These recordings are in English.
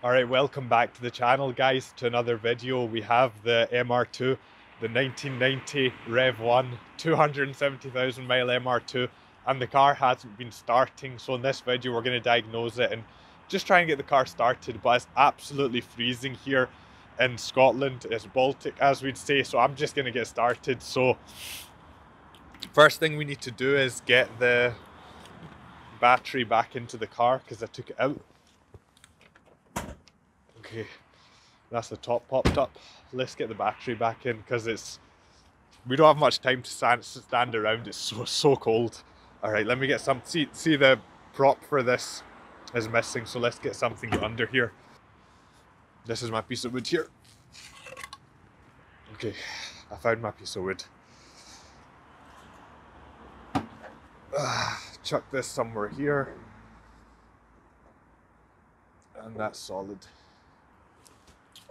Alright, welcome back to the channel guys, to another video. We have the MR2, the 1990 Rev 1, 270,000 mile MR2, and the car hasn't been starting. So in this video we're going to diagnose it and just try and get the car started, but it's absolutely freezing here in Scotland. It's Baltic as we'd say, so I'm just going to get started. So first thing we need to do is get the battery back into the car because I took it out. Okay, that's the top popped up. Let's get the battery back in because we don't have much time to stand around. It's so cold. All right, let me get some. See the prop for this is missing, so let's get something under here. This is my piece of wood here. Okay, I found my piece of wood. Chuck this somewhere here, and that's solid.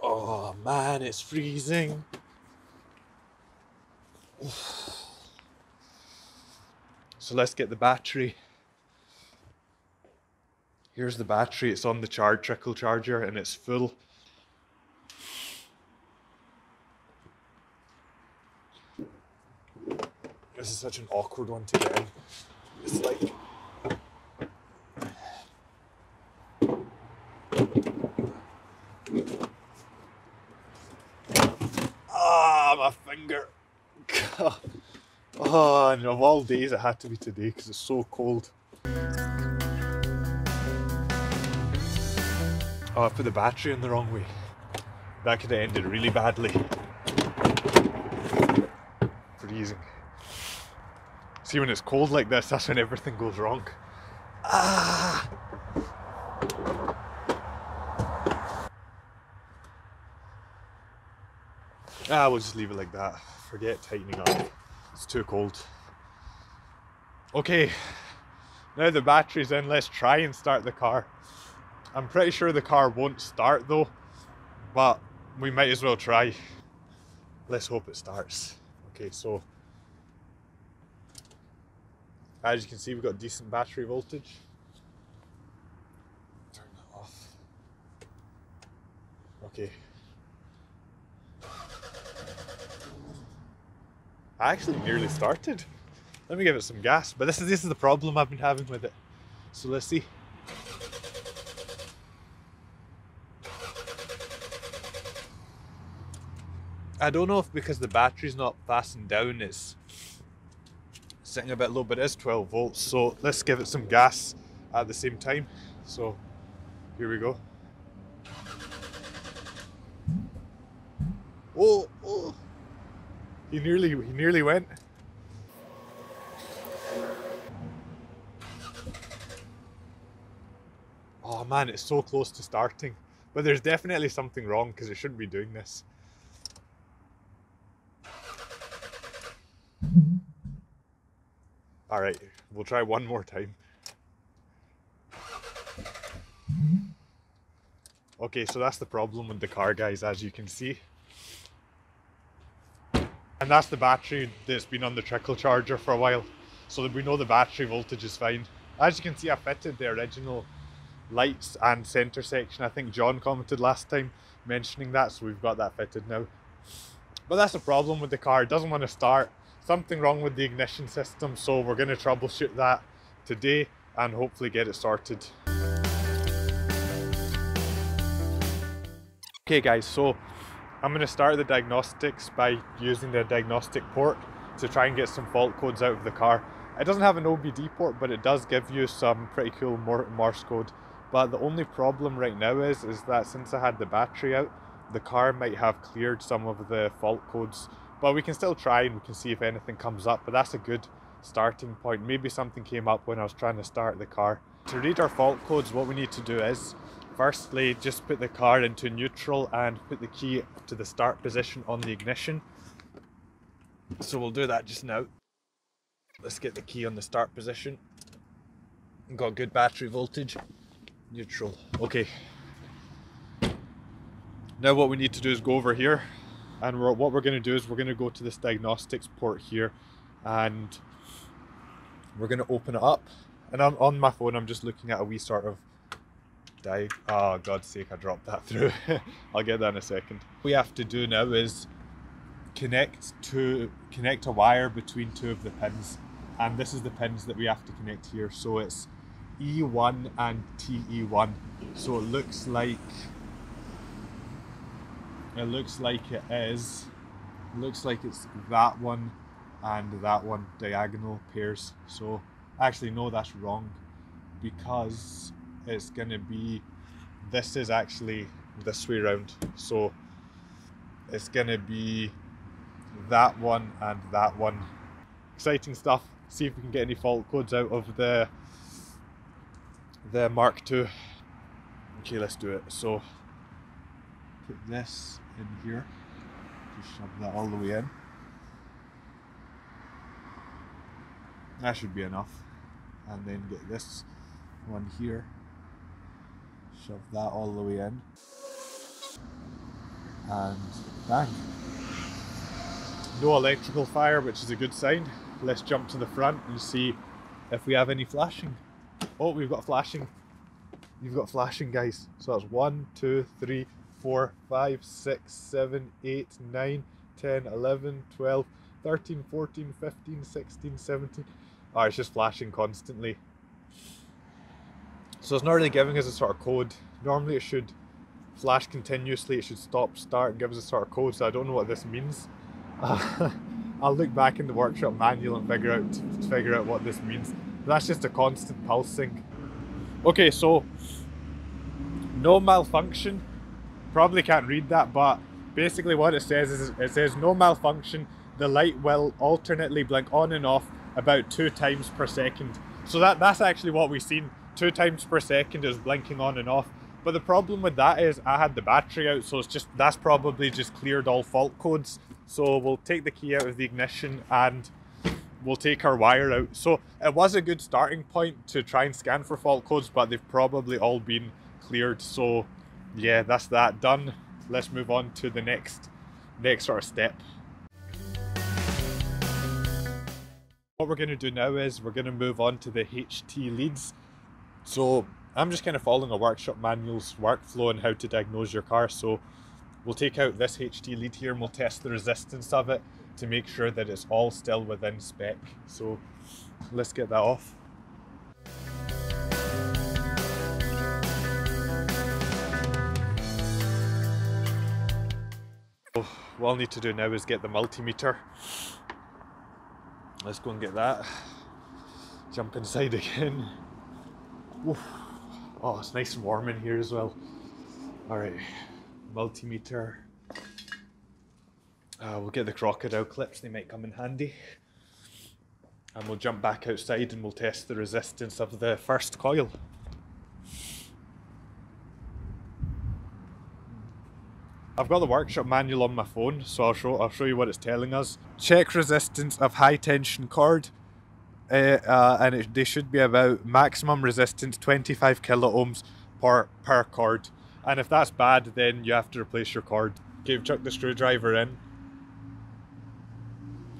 Oh man, it's freezing. So let's get the battery. Here's the battery. It's on the trickle charger and it's full. This is such an awkward one to get in. It's like... my finger. Oh, and of all days it had to be today because it's so cold. Oh, I put the battery in the wrong way. That could have ended really badly. Freezing. See, when it's cold like this, that's when everything goes wrong. We'll just leave it like that. Forget tightening up. It's too cold. Okay, now the battery's in, let's try and start the car. I'm pretty sure the car won't start though, but we might as well try. Let's hope it starts. Okay, so as you can see, we've got decent battery voltage. Turn that off. Okay. I actually nearly started. Let me give it some gas, but this is the problem I've been having with it. So let's see. I don't know if because the battery's not fastened down, it's sitting a bit low, but it is 12 volts. So let's give it some gas at the same time. So here we go. Oh. He nearly went. Oh man, it's so close to starting. But there's definitely something wrong because it shouldn't be doing this. Alright, we'll try one more time. Okay, so that's the problem with the car, guys, as you can see. And that's the battery that's been on the trickle charger for a while. So that we know the battery voltage is fine. As you can see, I fitted the original lights and center section. I think John commented last time mentioning that, so we've got that fitted now. But that's the problem with the car. It doesn't want to start. Something wrong with the ignition system, so we're going to troubleshoot that today and hopefully get it sorted. Okay guys, so I'm going to start the diagnostics by using the diagnostic port to try and get some fault codes out of the car. It doesn't have an OBD port, but it does give you some pretty cool Morse code. But the only problem right now is that since I had the battery out, the car might have cleared some of the fault codes. But we can still try and we can see if anything comes up, but that's a good starting point. Maybe something came up when I was trying to start the car. To read our fault codes, what we need to do is firstly just put the car into neutral and put the key to the start position on the ignition. So we'll do that just now. Let's get the key on the start position. Got good battery voltage. Neutral. Okay. Now what we need to do is go over here, and what we're going to do is we're going to go to this diagnostics port here and we're going to open it up. And on my phone I'm just looking at a wee sort of Oh, God's sake, I dropped that through. I'll get that in a second. What we have to do now is connect a wire between two of the pins, and this is the pins that we have to connect here. So it's E1 and TE1. So it looks like it's that one and that one, diagonal pairs. So actually no, that's wrong, because it's gonna be, this is actually this way round. So it's gonna be that one and that one. Exciting stuff. See if we can get any fault codes out of the Mark II. Okay, let's do it. So put this in here, just shove that all the way in. That should be enough. And then get this one here, shove that all the way in, and bang. No electrical fire, which is a good sign. Let's jump to the front and see if we have any flashing. Oh, we've got flashing. You've got flashing, guys. So that's 1, 2, 3, 4, 5, 6, 7, 8, 9, 10, 11, 12, 13, 14, 15, 16, 17. Oh, it's just flashing constantly. So it's not really giving us a sort of code. Normally it should flash continuously, it should stop, start, and give us a sort of code, so I don't know what this means. I'll look back in the workshop manual and figure out what this means. That's just a constant pulsing. Okay, so no malfunction. Probably can't read that, but basically what it says is, it says no malfunction. The light will alternately blink on and off about 2 times per second. So that's actually what we've seen. 2 times per second is blinking on and off. But the problem with that is I had the battery out, so that's probably just cleared all fault codes. So we'll take the key out of the ignition and we'll take our wire out. So it was a good starting point to try and scan for fault codes, but they've probably all been cleared. So yeah, that's that done. Let's move on to the next sort of step. What we're going to do now is we're going to move on to the HT leads. So I'm just kind of following a workshop manual's workflow on how to diagnose your car. So we'll take out this HT lead here and we'll test the resistance of it to make sure that it's all still within spec. So let's get that off. So what I'll need to do now is get the multimeter. Let's go and get that. Jump inside again. Oof. Oh, it's nice and warm in here as well. Alright, multimeter. We'll get the crocodile clips, they might come in handy. And we'll jump back outside and we'll test the resistance of the first coil. I've got the workshop manual on my phone, so I'll show you what it's telling us. Check resistance of high tension cord. And they should be about maximum resistance 25 kilo ohms per cord. And if that's bad, then you have to replace your cord. Okay, we've chucked the screwdriver in.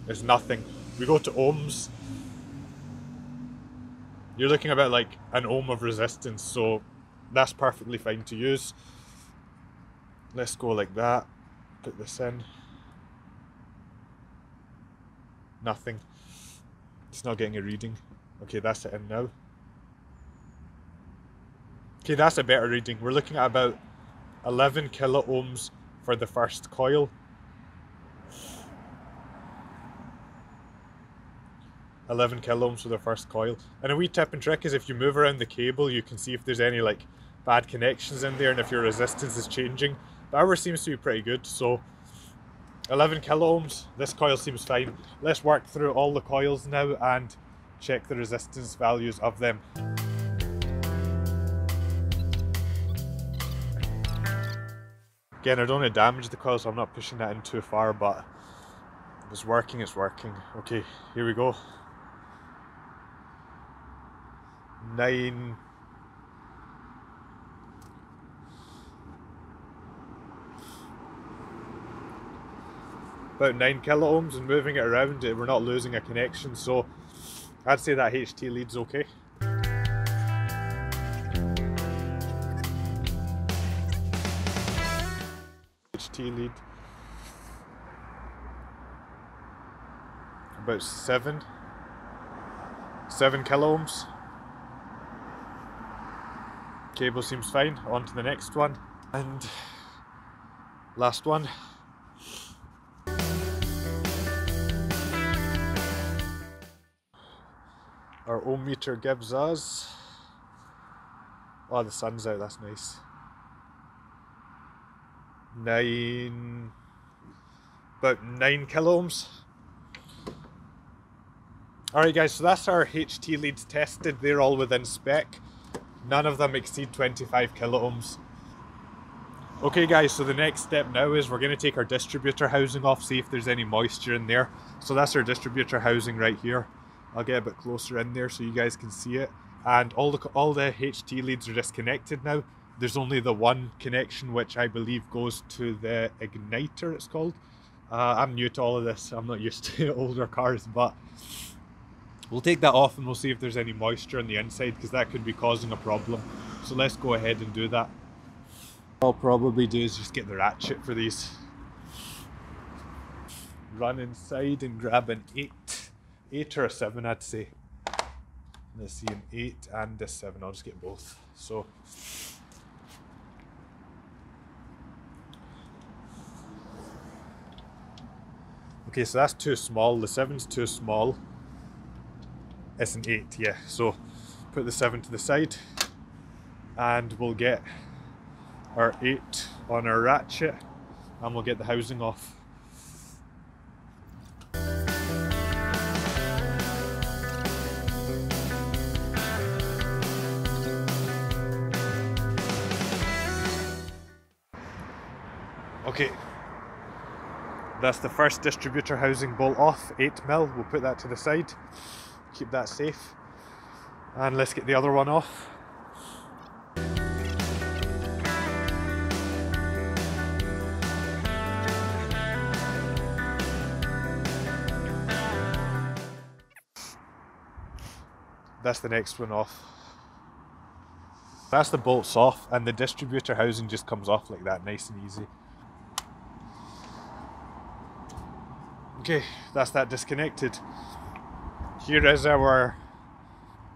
It's nothing. We go to ohms. You're looking about like an ohm of resistance, so that's perfectly fine to use. Let's go like that. Put this in. Nothing. It's not getting a reading. Okay, that's it in now. Okay, that's a better reading. We're looking at about 11 kilo ohms for the first coil. 11 kilo ohms for the first coil. And a wee tip and trick is if you move around the cable, you can see if there's any like bad connections in there and if your resistance is changing. But ours seems to be pretty good, so 11 kilo ohms, this coil seems fine. Let's work through all the coils now and check the resistance values of them. Again, I don't want to damage the coil, so I'm not pushing that in too far, but if it's working, it's working. Okay, here we go. 9. About 9 kilo ohms, and moving it around, we're not losing a connection, so I'd say that HT lead's okay. HT lead. About 7 kilo ohms. Cable seems fine. On to the next one. And last one. Our ohm meter gives us, oh, the sun's out, that's nice. 9 kilo ohms. Alright guys, so that's our HT leads tested. They're all within spec. None of them exceed 25 kilo ohms. Okay guys, so the next step now is we're going to take our distributor housing off, see if there's any moisture in there. So that's our distributor housing right here. I'll get a bit closer in there so you guys can see it. And all the HT leads are disconnected now. There's only the one connection, which I believe goes to the igniter, it's called. I'm new to all of this, I'm not used to older cars, but we'll take that off and we'll see if there's any moisture on the inside, because that could be causing a problem. So let's go ahead and do that. What I'll probably do is just get the ratchet for these. Run inside and grab an 8 or a 7, I'd say. Let's see, an 8 and a 7, I'll just get both. So okay, so that's too small, the 7's too small. It's an 8, yeah, so put the 7 to the side and we'll get our 8 on our ratchet and we'll get the housing off. Okay, that's the first distributor housing bolt off, 8mm. We'll put that to the side, keep that safe, and let's get the other one off. That's the next one off. That's the bolts off, and the distributor housing just comes off like that, nice and easy. Okay, that's that disconnected. Here is our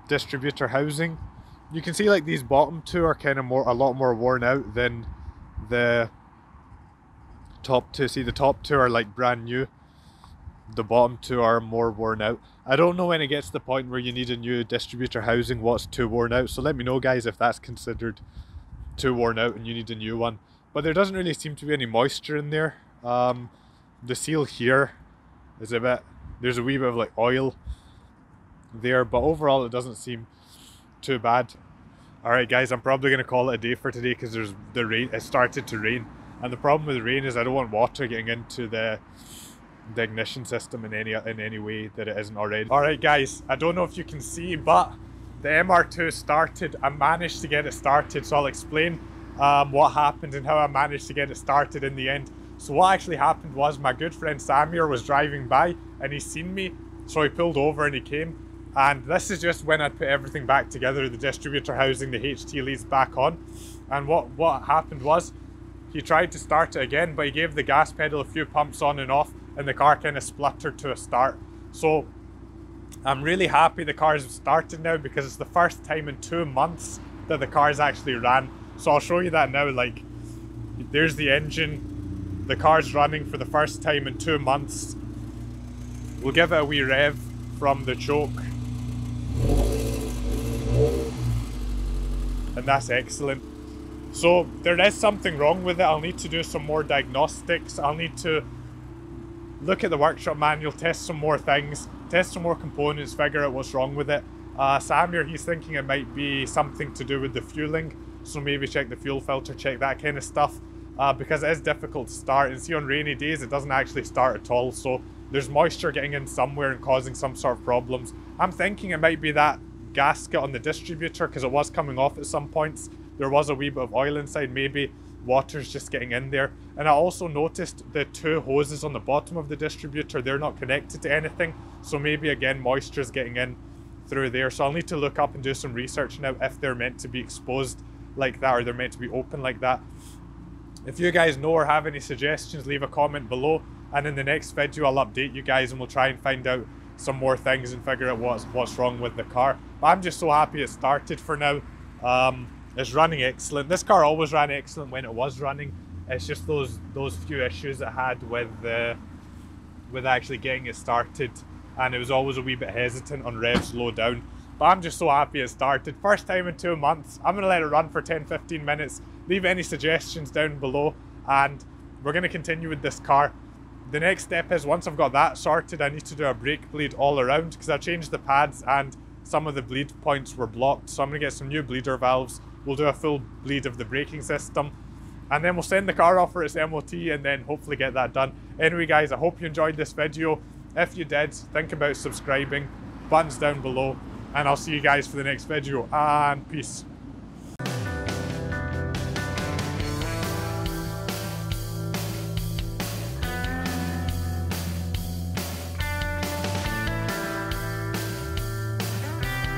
distributor housing. You can see like these bottom two are kind of a lot more worn out than the top two. See, the top two are like brand new. The bottom two are more worn out. I don't know when it gets to the point where you need a new distributor housing what's too worn out. So let me know guys if that's considered too worn out and you need a new one. But there doesn't really seem to be any moisture in there. The seal here is there's a wee bit of like oil there, but overall it doesn't seem too bad. Alright guys, I'm probably going to call it a day for today because it started to rain, and the problem with the rain is I don't want water getting into the ignition system in any way that it isn't already. Alright guys, I don't know if you can see, but the MR2 started. I managed to get it started, so I'll explain what happened and how I managed to get it started in the end. So what actually happened was my good friend Samir was driving by and he seen me, so he pulled over and he came. And this is just when I put everything back together, the distributor housing, the HT leads back on. And what happened was he tried to start it again, but he gave the gas pedal a few pumps on and off and the car kind of spluttered to a start. So I'm really happy the car's started now because it's the first time in 2 months that the car's actually ran. So I'll show you that now. Like, there's the engine. The car's running for the first time in 2 months. We'll give it a wee rev from the choke. And that's excellent. So there is something wrong with it. I'll need to do some more diagnostics. I'll need to look at the workshop manual, test some more things, test some more components, figure out what's wrong with it. Samir, he's thinking it might be something to do with the fueling. So maybe check the fuel filter, check that kind of stuff. Because it is difficult to start, and see on rainy days it doesn't actually start at all, so there's moisture getting in somewhere and causing some sort of problems. I'm thinking it might be that gasket on the distributor because it was coming off at some points. There was a wee bit of oil inside, maybe water's just getting in there. And I also noticed the 2 hoses on the bottom of the distributor, they're not connected to anything, so maybe again moisture's getting in through there. So I'll need to look up and do some research now if they're meant to be exposed like that or they're meant to be open like that. If you guys know or have any suggestions, leave a comment below, and in the next video I'll update you guys and we'll try and find out some more things and figure out what's wrong with the car. But I'm just so happy it started for now. It's running excellent. This car always ran excellent when it was running. It's just those few issues it had with actually getting it started, and it was always a wee bit hesitant on revs low down. But I'm just so happy it started. First time in 2 months. I'm gonna let it run for 10-15 minutes. Leave any suggestions down below, and we're gonna continue with this car. The next step is, once I've got that sorted, I need to do a brake bleed all around, because I changed the pads and some of the bleed points were blocked. So I'm gonna get some new bleeder valves. We'll do a full bleed of the braking system, and then we'll send the car off for its MOT and then hopefully get that done. Anyway guys, I hope you enjoyed this video. If you did, think about subscribing, buttons down below, and I'll see you guys for the next video, and peace.